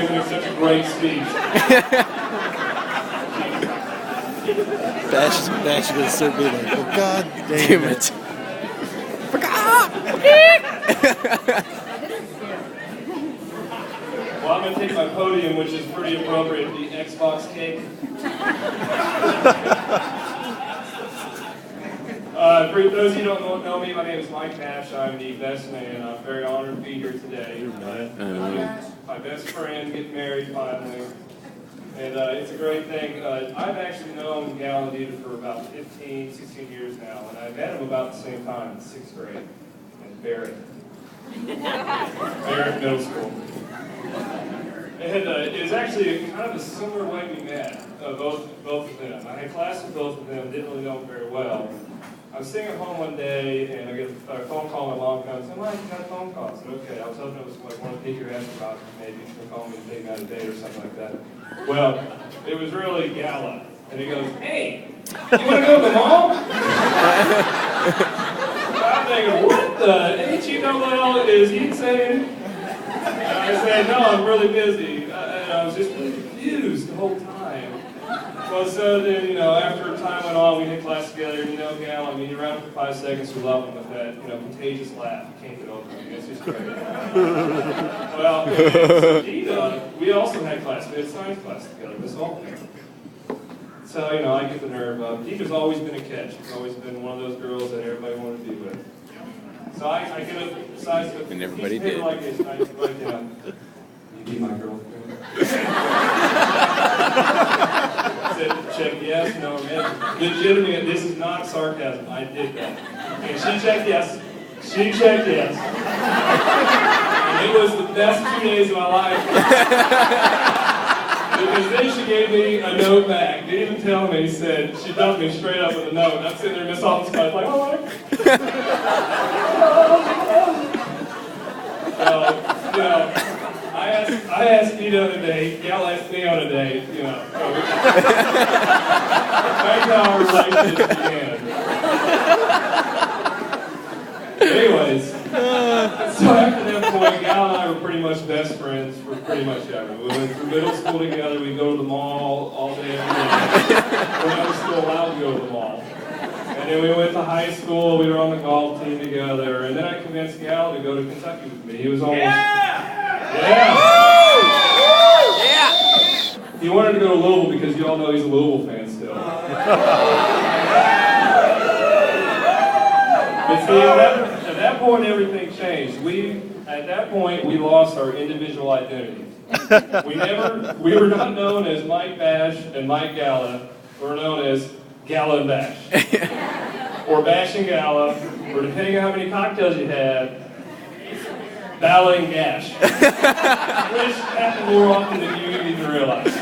giving such a great speech. Bash is going to start being like, oh, God damn it. Well, I'm going to take my podium, which is pretty appropriate, the Xbox cake. For those of you who don't know me, my name is Mike Nash. I'm the best man. I'm very honored to be here today. My best friend getting married finally. And it's a great thing. I've actually known Galla and Dita for about 15, 16 years now, and I met him about the same time in 6th grade in Barrett Middle School. And it was actually kind of a similar way we met, both of them. I had class with both of them, didn't really know them very well. I was sitting at home one day, and I get a phone call. My mom comes, and Mike, you got a phone call. I said, okay. I was hoping it was like one of the pick your ass about maybe she's going to call me to take me out on a date or something like that. Well, it was really Galla. And he goes, hey, you want to go to the mall? I'm thinking, what the H-E-double-L is he saying? And I said, no, I'm really busy. And I was just really confused the whole time. Well, so then, after time went on, we had class together, Galla, I mean, you're around for 5 seconds, we love him with that, contagious laugh. You can't get over it. It's just great. Well, Dita, we also had class. We had science class together this whole thing. So, I get the nerve up. Dita's always been a catch. She's always been one of those girls that everybody wanted to be with. So I get a size of and everybody did. Like this, and I write down, you be my girlfriend? Check yes, no, man. Legitimate, this is not sarcasm. I did that. And she checked yes. She checked yes. And it was the best 2 days of my life. Because then she gave me a note back. Didn't even tell me. Said, she dumped me straight up with a note. And I'm sitting there in Miss Office class like, oh, I asked Dita on a date, Galla asked me on a date, That's how our relationship began. Anyways, so after that point, Galla and I were pretty much best friends for pretty much ever. We went through middle school together, we'd go to the mall all day, every day. We're not still allowed to go to the mall. And then we went to high school, we were on the golf team together, and then I convinced Galla to go to Kentucky with me. He was almost... Yeah! He wanted to go to Louisville because you all know he's a Louisville fan still. But see, at that point, everything changed. At that point, we lost our individual identities. We were not known as Mike Bash and Mike Galla. We were known as Galla and Bash. Or Bash and Galla, or depending on how many cocktails you had, Balla and Gash. Which happened more often than you even realize.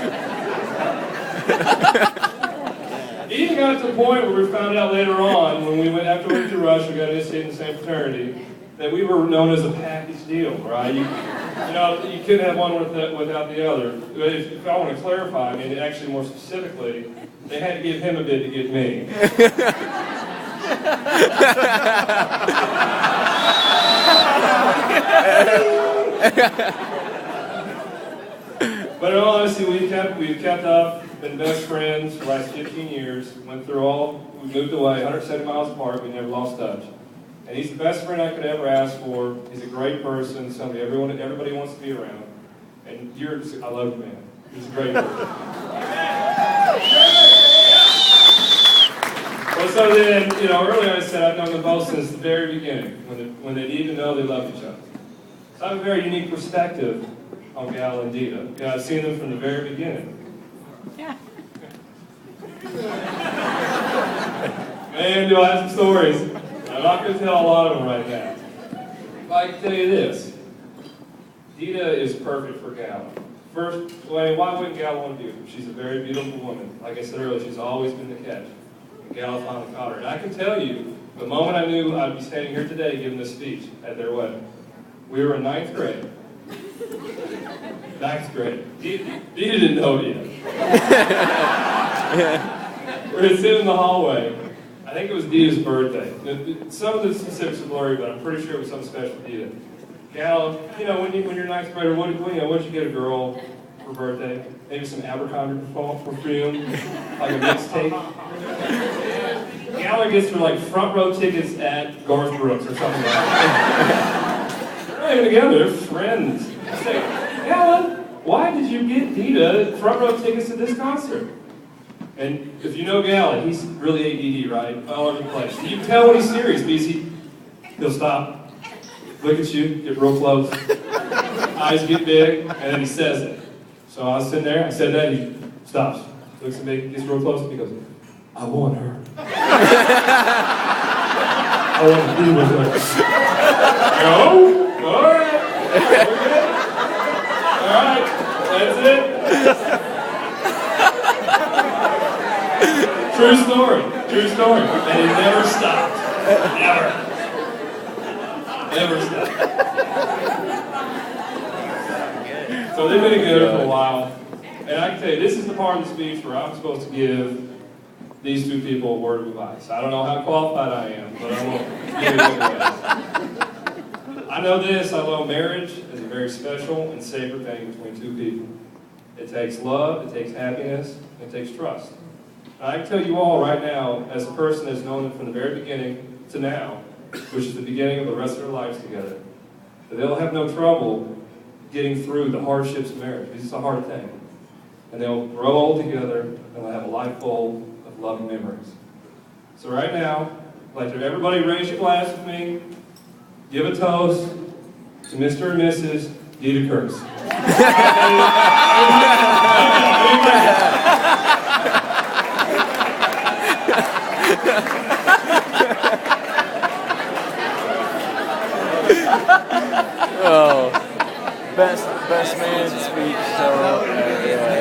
It even got to the point where we found out later on, when we went after we went to Rush, we got initiated in the same fraternity, that we were known as a package deal, right? You couldn't have one without the other. But if I want to clarify, I mean, actually more specifically, they had to give him a bid to get me. But in all honesty, we've kept up, been best friends for the last 15 years. We moved away 170 miles apart, we never lost touch. And he's the best friend I could ever ask for. He's a great person, somebody everybody wants to be around. And I love you, man. He's a great person. Well, so then, earlier I said I've known them both since the very beginning, when they didn't even know they loved each other. So I have a very unique perspective on Galla and Dita. I've seen them from the very beginning. Yeah. Man, do I have some stories. I'm not going to tell a lot of them right now. But I can tell you this. Dita is perfect for Galla. First, why wouldn't Galla want to be with her? She's a very beautiful woman. Like I said earlier, she's always been the catch. And Galla finally caught her. And I can tell you, the moment I knew I'd be standing here today giving this speech at their wedding, we were in 9th grade. 9th grade. Dita didn't know it yet. We're sitting in the hallway. I think it was Dita's birthday. Some of the specifics are blurry, but I'm pretty sure it was something special for Dita. Galla, you know, when you're a ninth grader, what'd you get a girl for birthday? Maybe some Abercrombie perfume, like a mixtape. Galla gets her like front row tickets at Garth Brooks or something like that. They're not even together, they're friends. I say, Galla, why did you get Dita front row tickets to this concert? And if you know Galla, he's really ADD, right? All over the place. You can tell when he's serious because he'll stop, look at you, get real close, eyes get big, and then he says it. So I was sitting there, I said that, he stops, looks at me, gets real close, and he goes, I want her. I want to be with her. No? All right. Okay. All right. That's it. True story. True story. And it never stopped. Never. Never stopped. So they've been together for a while. And I can tell you, this is the part of the speech where I'm supposed to give these two people a word of advice. I don't know how qualified I am, but I will give it advice. I know this, I know marriage is a very special and sacred thing between two people. It takes love, it takes happiness, it takes trust. And I can tell you all right now, as a person that's known them from the very beginning to now, which is the beginning of the rest of their lives together, that they'll have no trouble getting through the hardships of marriage. This is a hard thing. And they'll grow old together, and they'll have a life full of loving memories. So right now, I'd like to everybody raise your glass with me, give a toast to Mr. and Mrs. Dita Kurtz. Oh, best man speech. So yeah.